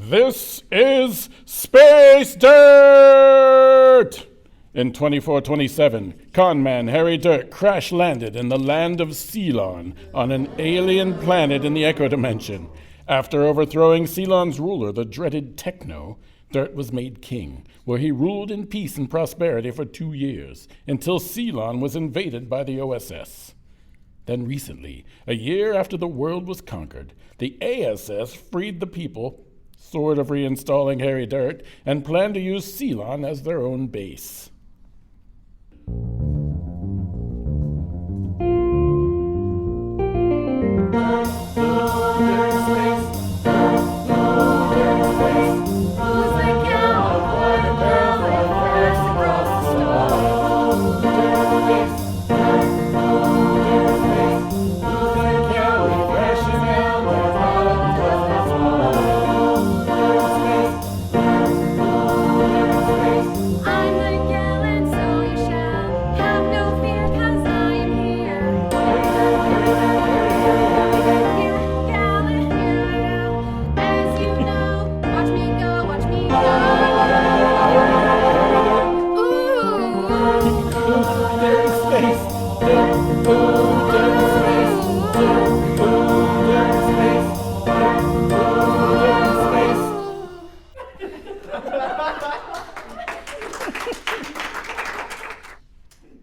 This is Space Dirt! In 2427, conman Harry Dirt crash-landed in the land of Ceylon on an alien planet in the Echo Dimension. After overthrowing Ceylon's ruler, the dreaded Techno, Dirt was made king, where he ruled in peace and prosperity for 2 years, until Ceylon was invaded by the OSS. Then recently, a year after the world was conquered, the ASS freed the people, sort of reinstalling Harry Dirt, and planned to use Ceylon as their own base.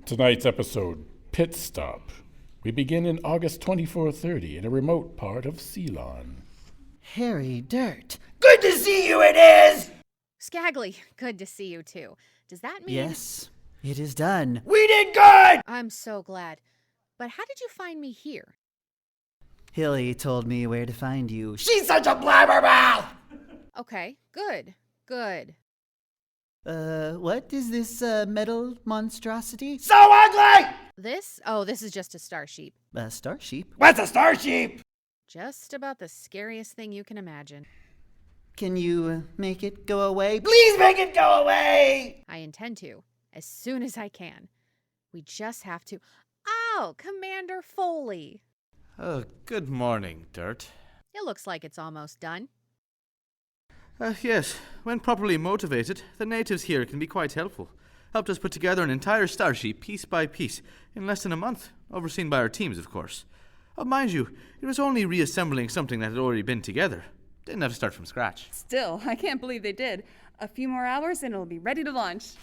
Tonight's episode, Pit Stop. We begin in August 2430 in a remote part of Ceylon. Harry Dirt. Good to see you, it is! Scagly, good to see you too. Does that mean... Yes, it is done. We did good! I'm so glad. But how did you find me here? Hilly told me where to find you. She's such a blabbermouth! Okay, good. What is this, metal monstrosity? So ugly! This? Oh, this is just a star sheep. A star sheep? What's a star sheep? Just about the scariest thing you can imagine. Can you make it go away? Please make it go away! I intend to, as soon as I can. We just have to... Oh, Commander Foley. Oh, good morning, Dirt. It looks like it's almost done. Yes, when properly motivated, the natives here can be quite helpful. Helped us put together an entire starship piece by piece in less than a month, overseen by our teams, of course. Mind you, it was only reassembling something that had already been together. Didn't have to start from scratch. Still, I can't believe they did. A few more hours and it'll be ready to launch.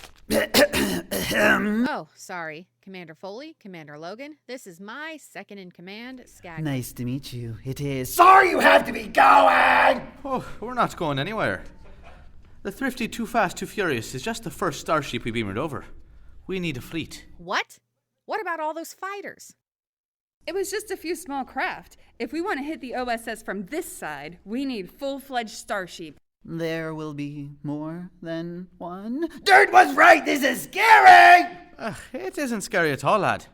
Oh, sorry. Commander Foley, Commander Logan, this is my second in command, Scagly. Nice to meet you. It is. Sorry you have to be going! Oh, we're not going anywhere. The thrifty Too Fast, Too Furious is just the first starship we beamed over. We need a fleet. What? What about all those fighters? It was just a few small craft. If we want to hit the OSS from this side, we need full-fledged starship. There will be more than one? Dirt was right, this is scary! It isn't scary at all, lad.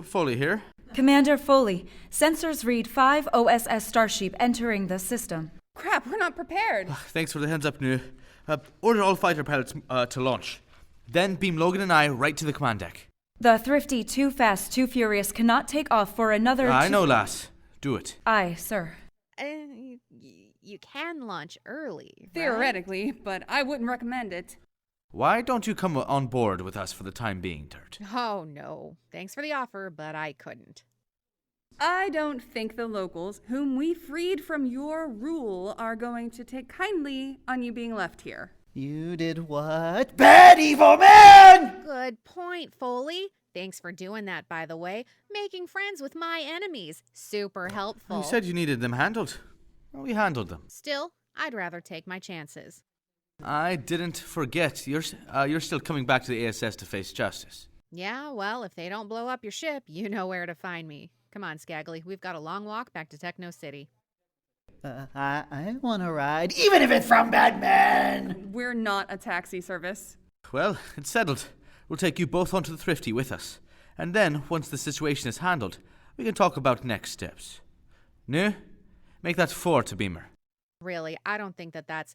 Foley here. Commander Foley, sensors read 5 OSS starship entering the system. Crap, we're not prepared. Thanks for the heads up, Nu. Order all fighter pilots to launch. Then beam Logan and I right to the command deck. The thrifty Too Fast, Too Furious cannot take off for another... I know, lass. Do it. Aye, sir. You can launch early, Theoretically, but I wouldn't recommend it. Why don't you come on board with us for the time being, Dirt? Oh, no. Thanks for the offer, but I couldn't. I don't think the locals, whom we freed from your rule, are going to take kindly on you being left here. You did what? Bad evil man! Good point, Foley. Thanks for doing that, by the way. Making friends with my enemies. Super helpful. You said you needed them handled. Well, we handled them. Still, I'd rather take my chances. I didn't forget. You're still coming back to the ASS to face justice. Yeah, well, if they don't blow up your ship, you know where to find me. Come on, Scagly. We've got a long walk back to Techno City. I want to ride. Even if it's from Batman! We're not a taxi service. Well, it's settled. We'll take you both onto the Thrifty with us. And then, once the situation is handled, we can talk about next steps. No? Make that 4 to Beamer. Really, I don't think that's...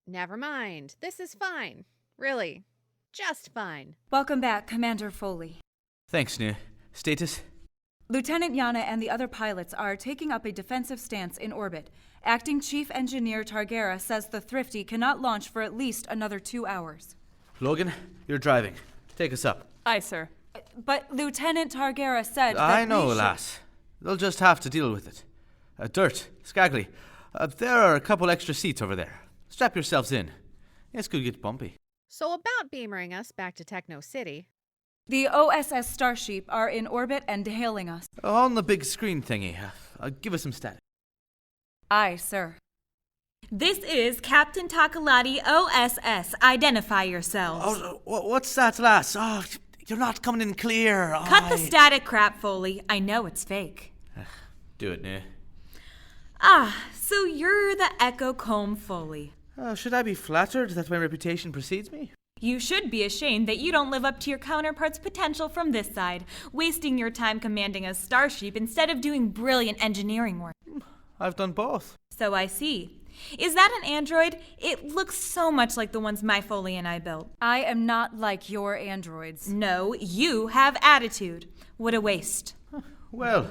Never mind. This is fine. Really. Just fine. Welcome back, Commander Foley. Thanks, Nu. Status? Lieutenant Yana and the other pilots are taking up a defensive stance in orbit. Acting Chief Engineer Targera says the Thrifty cannot launch for at least another 2 hours. Logan, you're driving. Take us up. Aye, sir. But Lieutenant Targera said that I know, lass. They'll just have to deal with it. Dirt, Scagly, there are a couple extra seats over there. Strap yourselves in. This could get bumpy. So about beamering us back to Techno City. The OSS Starship are in orbit and hailing us. On the big screen thingy. Give us some static. Aye, sir. This is Captain Tokaladie OSS. Identify yourselves. Oh, what's that, lass? Oh, you're not coming in clear. Cut the static crap, Foley. I know it's fake. Do it now. So you're the Echo Colm Foley. Should I be flattered that my reputation precedes me? You should be ashamed that you don't live up to your counterpart's potential from this side, wasting your time commanding a starship instead of doing brilliant engineering work. I've done both. So I see. Is that an android? It looks so much like the ones my Foley and I built. I am not like your androids. No, you have attitude. What a waste. Well,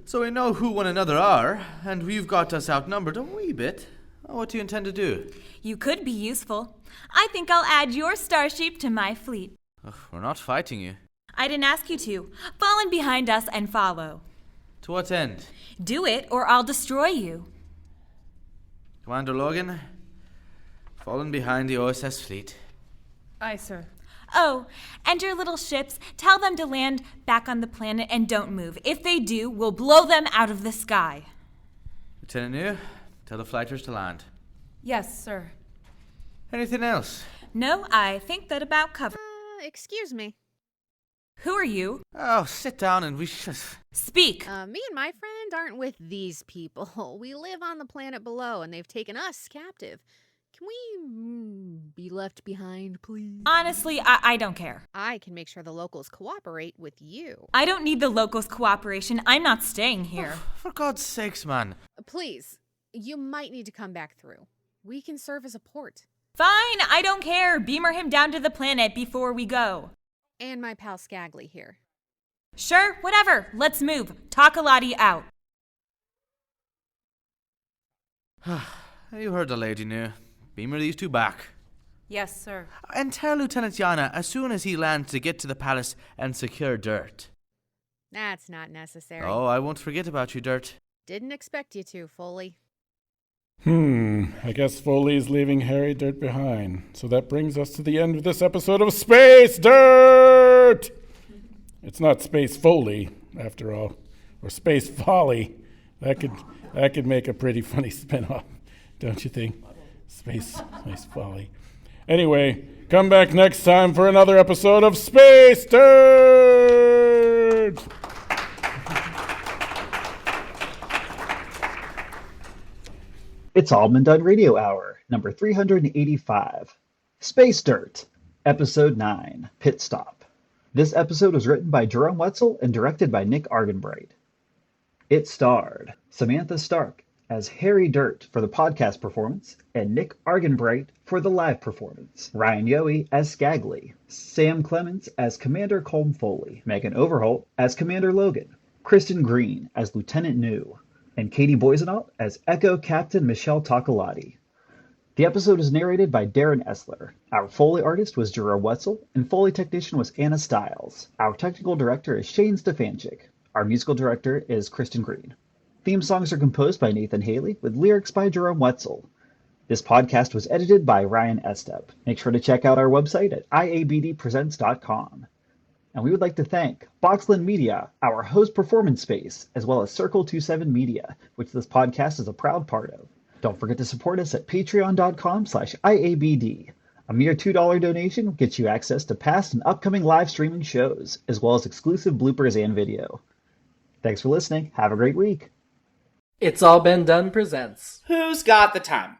so we know who one another are, and we've got us outnumbered a wee bit. What do you intend to do? You could be useful. I think I'll add your starship to my fleet. We're not fighting you. I didn't ask you to. Fall in behind us and follow. To what end? Do it, or I'll destroy you. Commander Logan, fallen behind the OSS fleet. Aye, sir. Oh, and your little ships, tell them to land back on the planet and don't move. If they do, we'll blow them out of the sky. Lieutenant New, tell the flighters to land. Yes, sir. Anything else? No, I think that about covers. Excuse me. Who are you? Oh, sit down and we should... Speak. Me and my friend aren't with these people. We live on the planet below, and they've taken us captive. Can we be left behind, please? Honestly, I don't care. I can make sure the locals cooperate with you. I don't need the locals' cooperation. I'm not staying here. For God's sakes, man. Please, you might need to come back through. We can serve as a port. Fine, I don't care. Beamer him down to the planet before we go. And my pal Scagly here. Sure, whatever. Let's move. Tokaladie out. You heard the lady, New. Beamer these two back. Yes, sir. And tell Lieutenant Yana as soon as he lands to get to the palace and secure Dirt. That's not necessary. Oh, I won't forget about you, Dirt. Didn't expect you to, Foley. I guess Foley's leaving Harry Dirt behind. So that brings us to the end of this episode of Space Dirt! It's not Space Foley, after all, or Space Folly. That could make a pretty funny spin-off, don't you think? Space Folly. Anyway, come back next time for another episode of Space Dirt! It's All Been Done Radio Hour, number 385. Space Dirt, Episode 9, Pit Stop. This episode was written by Jerome Wetzel and directed by Nick Arganbright. It starred Samantha Stark as Harry Dirt for the podcast performance and Nick Arganbright for the live performance, Ryan Yohe as Scagly, Sam Clements as Commander Colm Foley, Megan Overholt as Commander Logan, Kristin Green as Lieutenant New, and Katie Boissoneault as Echo Captain Michelle Tokaladie. The episode is narrated by Darren Esler. Our Foley artist was Jerome Wetzel, and Foley technician was Anna Stiles. Our technical director is Shane Stefanchik. Our musical director is Kristin Green. Theme songs are composed by Nathan Haley, with lyrics by Jerome Wetzel. This podcast was edited by Ryan Estep. Make sure to check out our website at iabdpresents.com. And we would like to thank Boxland Media, our host performance space, as well as Circle 27 Media, which this podcast is a proud part of. Don't forget to support us at patreon.com/IABD. A mere $2 donation gets you access to past and upcoming live streaming shows, as well as exclusive bloopers and video. Thanks for listening. Have a great week. It's All Been Done presents Who's Got the Time?